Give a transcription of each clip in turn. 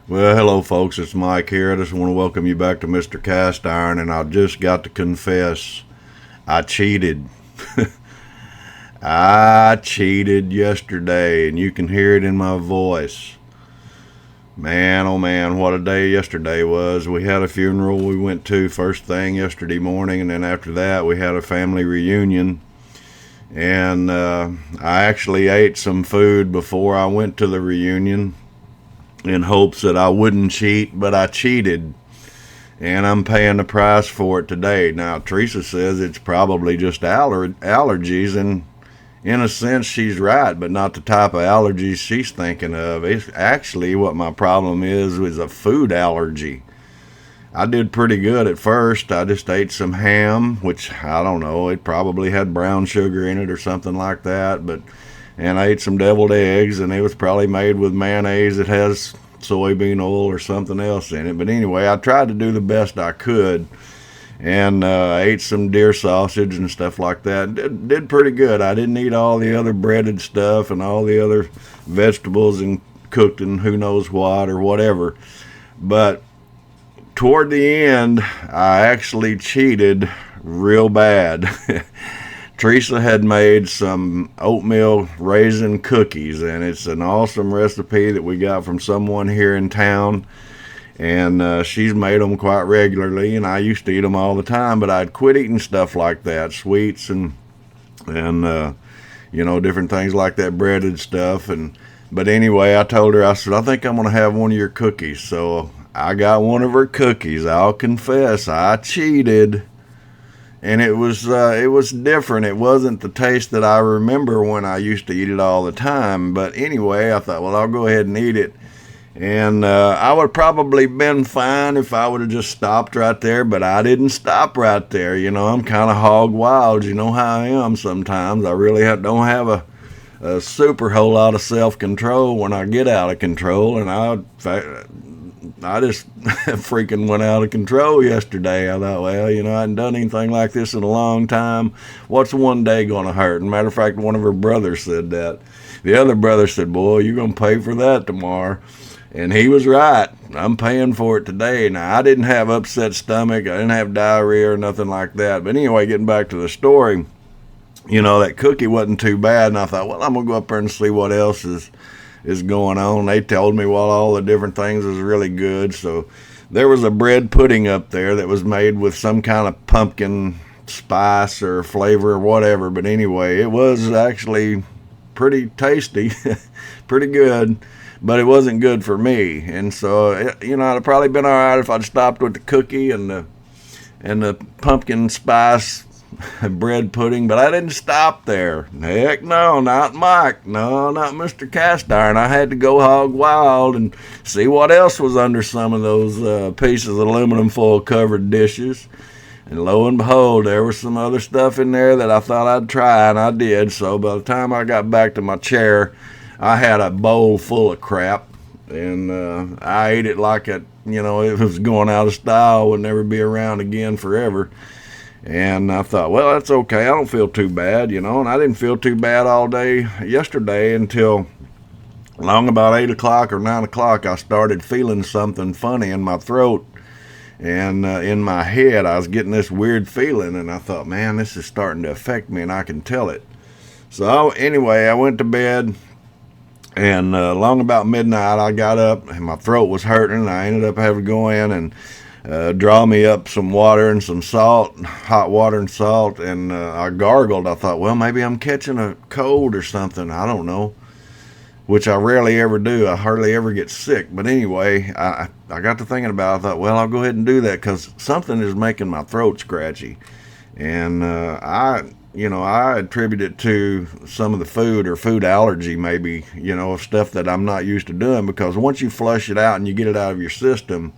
Well, hello, folks. It's Mike here. I just want to welcome you back to Mr. Cast Iron, and I just got to confess I cheated. I cheated yesterday, and you can hear it in my voice. Man, oh man, what a day yesterday was. We had a funeral we went to first thing yesterday morning, and then after that, we had a family reunion. And I actually ate some food before I went to the reunion in hopes that I wouldn't cheat, but I cheated. And I'm paying the price for it today. Now, Teresa says it's probably just allergies, and in a sense, she's right, but not the type of allergies she's thinking of. It's actually what my problem is a food allergy. I did pretty good at first. I just ate some ham, which I don't know, it probably had brown sugar in it or something like that, but and I ate some deviled eggs, and it was probably made with mayonnaise that has soybean oil or something else in it. But anyway, I tried to do the best I could, and ate some deer sausage and stuff like that. Did pretty good. I didn't eat all the other breaded stuff and all the other vegetables and cooked and who knows what or whatever. But toward the end, I actually cheated real bad. Teresa had made some oatmeal raisin cookies, and it's an awesome recipe that we got from someone here in town. And she's made them quite regularly, and I used to eat them all the time. But I'd quit eating stuff like that, sweets and different things like that, breaded stuff. And but anyway, I told her, I said, I think I'm gonna have one of your cookies. So I got one of her cookies. I'll confess, I cheated. And it was different. It wasn't the taste that I remember when I used to eat it all the time. But anyway, I thought, well, I'll go ahead and eat it. And I would probably been fine if I would have just stopped right there. But I didn't stop right there. I'm kind of hog wild. You know how I am sometimes. I really don't have a super whole lot of self control when I get out of control. And I just freaking went out of control yesterday. I thought, well, I hadn't done anything like this in a long time. What's one day going to hurt? And matter of fact, one of her brothers said that. The other brother said, boy, you're going to pay for that tomorrow. And he was right. I'm paying for it today. Now, I didn't have upset stomach. I didn't have diarrhea or nothing like that. But anyway, getting back to the story, that cookie wasn't too bad. And I thought, well, I'm going to go up there and see what else is going on. They told me, well, all the different things was really good. So there was a bread pudding up there that was made with some kind of pumpkin spice or flavor or whatever. But anyway, it was actually pretty tasty, pretty good, but it wasn't good for me. And so, it'd have probably been all right if I'd stopped with the cookie and the pumpkin spice bread pudding, but I didn't stop there. Heck no, not Mike. No, not Mr. Cast Iron. I had to go hog wild and see what else was under some of those pieces of aluminum foil covered dishes. And lo and behold, there was some other stuff in there that I thought I'd try, and I did. So by the time I got back to my chair, I had a bowl full of crap, and I ate it like it was going out of style, would never be around again forever. And I thought, well, that's okay. I don't feel too bad, and I didn't feel too bad all day yesterday until long about 8 o'clock or 9 o'clock. I started feeling something funny in my throat and in my head. I was getting this weird feeling, and I thought, man, this is starting to affect me, and I can tell it. So anyway, I went to bed, and long about midnight, I got up, and my throat was hurting, and I ended up having to go in and draw me up some water and some salt, hot water and salt, and I gargled. I thought, well, maybe I'm catching a cold or something. I don't know, which I rarely ever do. I hardly ever get sick. But anyway, I got to thinking about it. I thought, well, I'll go ahead and do that because something is making my throat scratchy. And I attribute it to some of the food or food allergy, maybe, stuff that I'm not used to doing, because once you flush it out and you get it out of your system,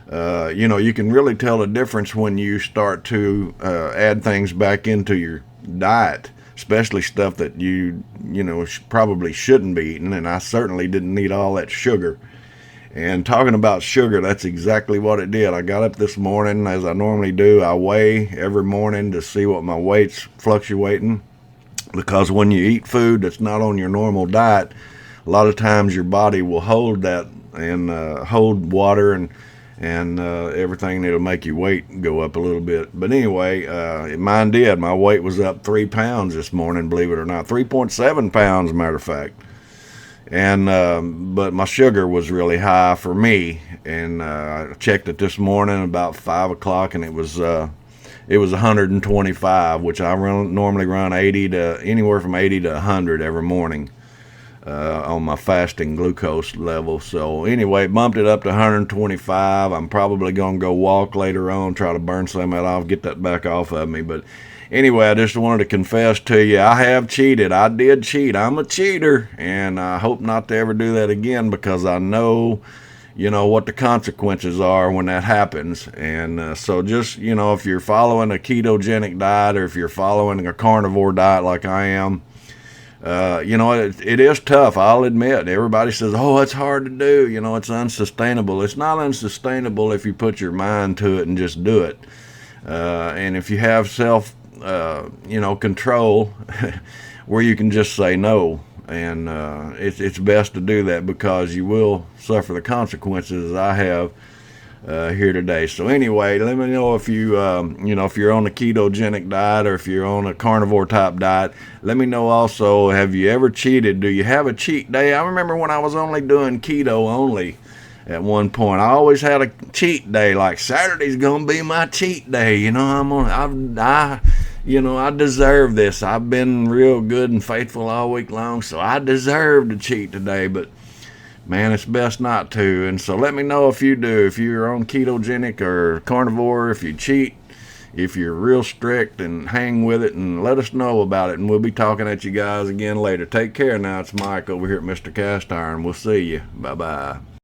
you can really tell the difference when you start to add things back into your diet, especially stuff that you probably shouldn't be eating. And I certainly didn't eat all that sugar. And talking about sugar, that's exactly what it did. I got up this morning, as I normally do. I weigh every morning to see what my weight's fluctuating, because when you eat food that's not on your normal diet, a lot of times your body will hold that and hold water and everything that'll make your weight go up a little bit. But anyway, mine did. My weight was up 3 pounds this morning, believe it or not. 3.7 pounds, matter of fact. And but my sugar was really high for me, and I checked it this morning about 5 o'clock, and it was 125, which I normally run 80 to anywhere from 80 to 100 every morning on my fasting glucose level. So anyway, bumped it up to 125. I'm probably gonna go walk later on, try to burn some of that off, get that back off of me. But anyway, I just wanted to confess to you, I have cheated. I did cheat. I'm a cheater, and I hope not to ever do that again, because I know, what the consequences are when that happens. And so just, if you're following a ketogenic diet, or if you're following a carnivore diet like I am, it is tough. I'll admit. Everybody says, oh, it's hard to do. It's unsustainable. It's not unsustainable if you put your mind to it and just do it. And if you have self control where you can just say no. And it's best to do that, because you will suffer the consequences, as I have here today. So anyway, let me know if you if you're on a ketogenic diet, or if you're on a carnivore type diet. Let me know also, have you ever cheated? Do you have a cheat day? I remember when I was only doing keto only at one point, I always had a cheat day. Like, Saturday's gonna be my cheat day. I deserve this. I've been real good and faithful all week long, so I deserve to cheat today. But man, it's best not to. And so let me know if you do, if you're on ketogenic or carnivore, if you cheat, if you're real strict, and hang with it, and let us know about it. And we'll be talking at you guys again later. Take care now. It's Mike over here at Mr. Cast Iron. We'll see you. Bye-bye.